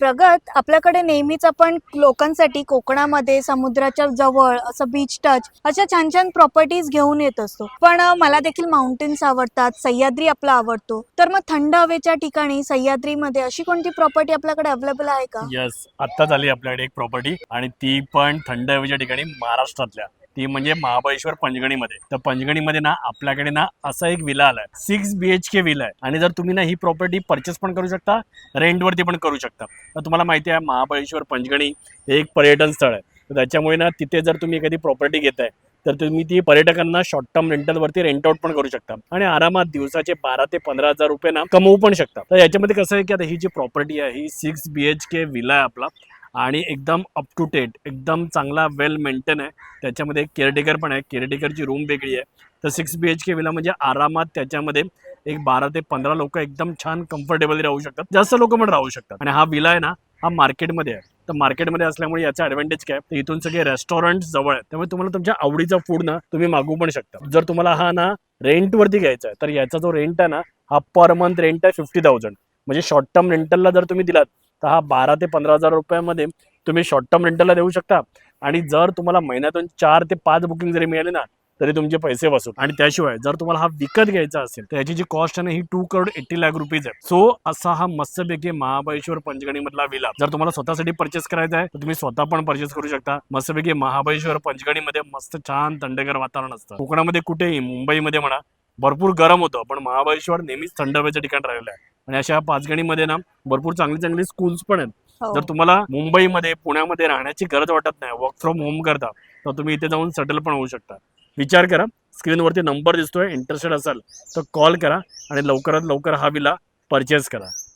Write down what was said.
प्रगत, आपल्याकडे नेहमीच आपण लोकांसाठी कोकणामध्ये समुद्राच्या जवळ असं बीच टच अशा छान छान प्रॉपर्टीज घेऊन येत असतो. पण मला देखील माउंटेन्स आवडतात, सह्याद्री आपला आवडतो. तर मग थंड हवेच्या ठिकाणी सह्याद्रीमध्ये अशी कोणती प्रॉपर्टी आपल्याकडे अवेलेबल आहे का? यस, आत्ता झाली आपल्याकडे एक प्रॉपर्टी आणि ती पण थंड हवेच्या ठिकाणी महाराष्ट्रातल्या. ती म्हणजे महाबळेश्वर पंचगणीमध्ये. तर पंचगणीमध्ये ना आपल्याकडे ना असा एक विला आलाय, 6 BHK विला आहे. आणि जर तुम्ही ना ही प्रॉपर्टी परचेस पण करू शकता, रेंटवरती पण करू शकता. तर तुम्हाला माहिती आहे महाबळेश्वर पंचगणी हे एक पर्यटन स्थळ आहे. तर त्याच्यामुळे ना तिथे जर तुम्ही एखादी प्रॉपर्टी घेताय तर तुम्ही ती पर्यटकांना शॉर्ट टर्म रेंटलवरती रेंट आउट पण करू शकता आणि आरामात दिवसाचे 12 ते 15 हजार रुपये ना कमवू पण शकता. तर याच्यामध्ये कसं आहे की आता ही जी प्रॉपर्टी आहे ही 6 BHK विला आहे आपला आणि एकदम अप टू डेट, एकदम चांगला वेल मेंटेन आहे. त्याच्यामध्ये केअरटेकर पण आहे, केअरटेकरची रूम वेगळी आहे. तर 6 BHK विला म्हणजे आरामात त्याच्यामध्ये एक 12 ते 15 लोक एकदम छान कम्फर्टेबली राहू शकतात, जास्त लोक पण राहू शकतात. आणि हा विला आहे ना हा मार्केटमध्ये आहे. तर मार्केटमध्ये असल्यामुळे याचा ॲडव्हान्टेज काय, तर इथून सगळे रेस्टॉरंट जवळ आहेत, त्यामुळे तुम्हाला तुमच्या आवडीचा फूड ना तुम्ही मागवू पण शकता. जर तुम्हाला हा ना रेंटवरती घ्यायचा आहे तर याचा जो रेंट आहे ना हा पर मंथ रेंट आहे 50,000. म्हणजे शॉर्ट टर्म रेंटलला जर तुम्ही दिलात तर हा 12 ते 15 हजार रुपयामध्ये तुम्ही शॉर्ट टर्म रेंटलला देऊ शकता. आणि जर तुम्हाला महिन्यातून 4 ते 5 बुकिंग जरी मिळाले ना तरी तुमचे पैसे वसूल. आणि त्याशिवाय जर तुम्हाला हा विकत घ्यायचा असेल तर याची जी कॉस्ट आहे ना ही 2,80,00,000 आहे. सो असा हा मस्तपैकी महाबळेश्वर पंचगणी मधला विला जर तुम्हाला स्वतःसाठी परचेस करायचा आहे तर तुम्ही स्वतः पण परचेस करू शकता. मस्तपैकी महाबळेश्वर पंचगणीमध्ये मस्त छान थंडगार वातावरण असतं. कोकणामध्ये कुठेही, मुंबईमध्ये म्हणा भरपूर गरम होतं, पण महाबळेश्वर नेहमीच थंड हवेचं ठिकाण राहिलं आहे. आणि अशा पाचगणीमध्ये ना भरपूर चांगली चांगली स्कूल्स पण आहेत. हो. जर तुम्हाला मुंबईमध्ये, पुण्यामध्ये राहण्याची गरज वाटत नाही, वर्क फ्रॉम होम करता, तर तुम्ही इथे जाऊन सेटल पण होऊ शकता. विचार करा, स्क्रीनवरती नंबर दिसतोय, इंटरेस्टेड असाल तर कॉल करा आणि लवकरात लवकर हा विला परचेस करा.